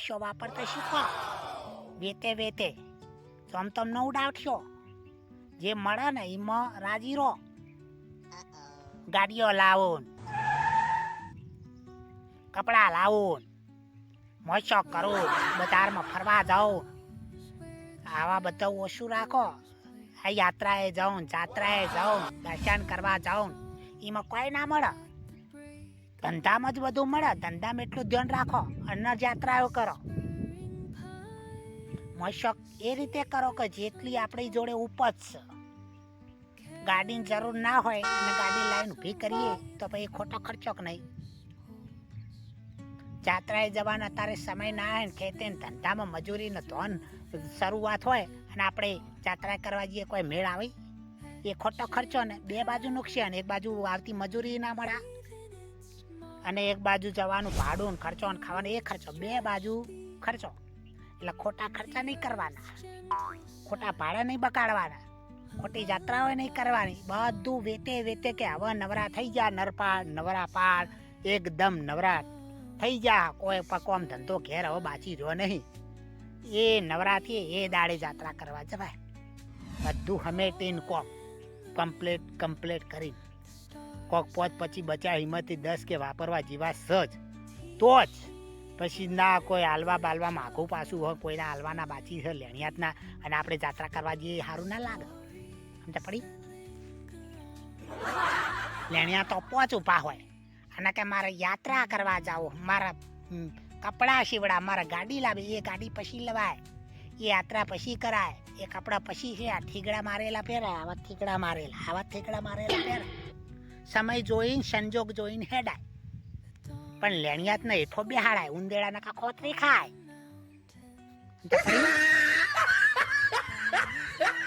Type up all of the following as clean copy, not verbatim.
પૈસો વાપરતા શીખો. વેતે વેતે તમ ન ઉડાવશો. જે મળે ને એમાં રાજી રહો. ગાડીઓ લાવો, કપડા લાવો, મોજો કરો, બજારમાં ફરવા જાઓ. આવા બધા ઓછું રાખો. આ યાત્રાએ જાઉં, જાત્રાએ જાઉં, દર્શન કરવા જાઉં, એમાં કોઈ ના મળે. ધંધામાં જ બધું મળે. ધંધામાં એટલું ધ્યાન રાખો અને યાત્રાઓ કરો. મોજો એ રીતે કરો કે જેટલી આપણી જોડે ઉપજશે. ગાડીની જરૂર ના હોય અને ગાડી લાઈન ઊભી કરીએ તો પછી ખોટો ખર્ચો કે નહીં. જાત્રાએ જવાનો અત્યારે સમય ના આવે ને ખેતે ધંધામાં મજૂરીનો ધોન શરૂઆત હોય અને આપણે જાત્રા કરવા જઈએ કોઈ મેળ આવે? એ ખોટો ખર્ચો ને. બે બાજુ નુકસાન. એક બાજુ આવતી મજૂરી ના મળે અને એક બાજુ જવાનું ભાડું ને ખર્ચો ને ખાવાનો એ ખર્ચો. બે બાજુ ખર્ચો. એટલે ખોટા ખર્ચા નહીં કરવાના, ખોટા ભાડા નહીં બગાડવાના, ખોટી જાત્રાઓ નહીં કરવાની. બધું વેતે વેતે કે હવે નવરા થઈ જા. નરપાળ નવરા પાળ એકદમ નવરા થઈ જા. કોઈ પકોમ ધંધો ઘેર હવે બાચી રહ્યો નહીં. એ નવરાથી એ દાડે જાત્રા કરવા જવાય. બધું હમેટીને કોક કમ્પ્લીટ કરીને કોક પોત પછી બચા હિંમતથી 10 કે વાપરવા જેવા સજ તો જ. પછી ના કોઈ હાલવા બાલવા માઘું પાછું હોય, કોઈના હાલવાના બાચી છે લેણિયાતના અને આપણે જાત્રા કરવા જઈએ સારું ના લાગે. સમજ પડી? લેણિયા તો પોચ ઉભા હોય અને કે મારે યાત્રા કરવા જાઓ, મારા કપડાં સીવડા, મારે ગાડી લાવી. એ ગાડી પછી લેવાય, એ યાત્રા પછી કરાય, એ કપડાં પછી છે. આ થીગડા મારેલા પહેરાય, આવા થીગડા મારેલા, આવા થીગડા મારેલા પહેરાય. સમય જોઈને સંજોગ જોઈને હેડાય. પણ લેણિયાત ને હેઠો બેહાડાય. ઉંદેડા ના ખોતરી ખાય.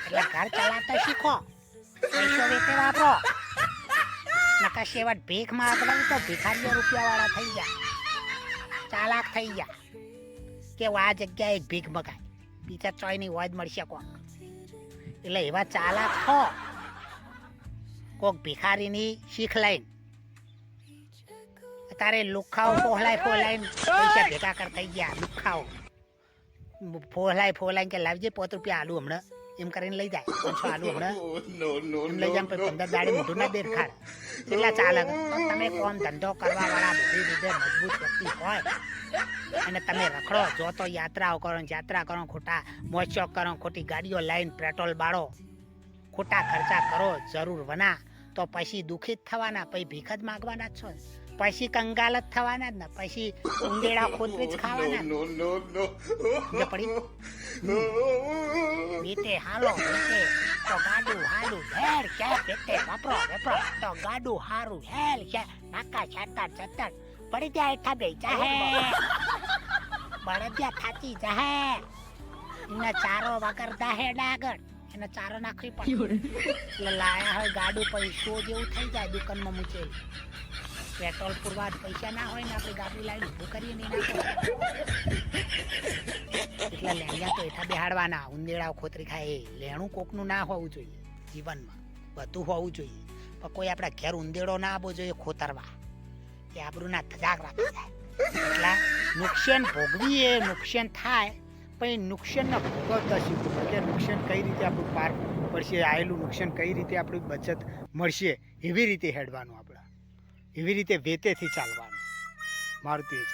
એટલે ઘર ચલાવતા શીખો. પૈસો વેતે વાપરો. નકા શેવટ ભીખ માંગવા તો ભિખારીઓ રૂપિયા વાળા થઈ જાય, ચાલાક થઈ જાય. કે આ જગ્યાએ એક ભીખ મગાય, બીજા ચોયની વોજ મળશે કોક. એટલે એવા ચાલાક થો. કોક ભિખારીની શીખ લઈને તારે લુખાઓ ફોહલાઈને પૈસા ભેગા કર થઈ ગયા. લુખાઓ ફોહલાઈને કે લાવજે 5 રૂપિયા આલુ હમણાં એમ કરીને લઈ જાય. 500 આલુ હમણાં એમ લઈ જાય. 15 દાડે મોઢું ના દેખાડ. કેટલા ચાલે? તમે કોમ ધંધો કરવા વાળા બધી રીતે મજબૂત વ્યક્તિ હોય અને તમે રખડો જો તો યાત્રાઓ કરો, જાત્રા કરો, ખોટા મોજો કરો, ખોટી ગાડીઓ લાઈન પેટ્રોલ બાળો, ખોટા ખર્ચા કરો જરૂર વના, તો પછી દુઃખિત થવાના, પછી ભીખ જ માગવાના જ છો. પછી કંગાલ જ થવાના જ ને. પછી ઉંદેડા ખોદરી જ ખાવાના. પડી બેતે હાલો બેતે તો ગાડું હાલું હેર છે. બેતે વાપરો વેપરો તો ગાડું હારું હેર છે. નાકા છાતા પડી જાય એઠા બે જાહે. બળદિયા થાચી જાહે. એના ચારો વગર દાહે ડાગર. એને ચારો નાખવી પડે. એટલે લાયા હોય ગાડું પૈસો જેવું થઈ જાય દુકાનમાં મૂકેલું. પેટ્રોલ પૂરવા પૈસા ના હોય ને આપણે ગાડી લાવીને ઊભું કરીએ નહીં નાખો. એટલે લેણિયા તો એઠા બેહાડવાના. ઉંદેડા ખોતરી ખાય. લેણું કોકનું ના હોવું જોઈએ જીવનમાં, બધું હોવું જોઈએ. પણ કોઈ આપણા ઘેર ઉંદેડો ના આવવો જોઈએ ખોતરવા. એ આબરૂના ધજાક રાખી જાય. એટલે નુકસાન ભોગવીએ, નુકસાન થાય પણ નુકસાનના ભોગવતા શીખવું. એટલે નુકસાન કઈ રીતે આપણું પાર પડશે, આવેલું નુકસાન કઈ રીતે આપણી બચત મળશે, એવી રીતે હેડવાનું આપણે. એવી રીતે વેતેથી ચાલવાનું. મારું તો એ જ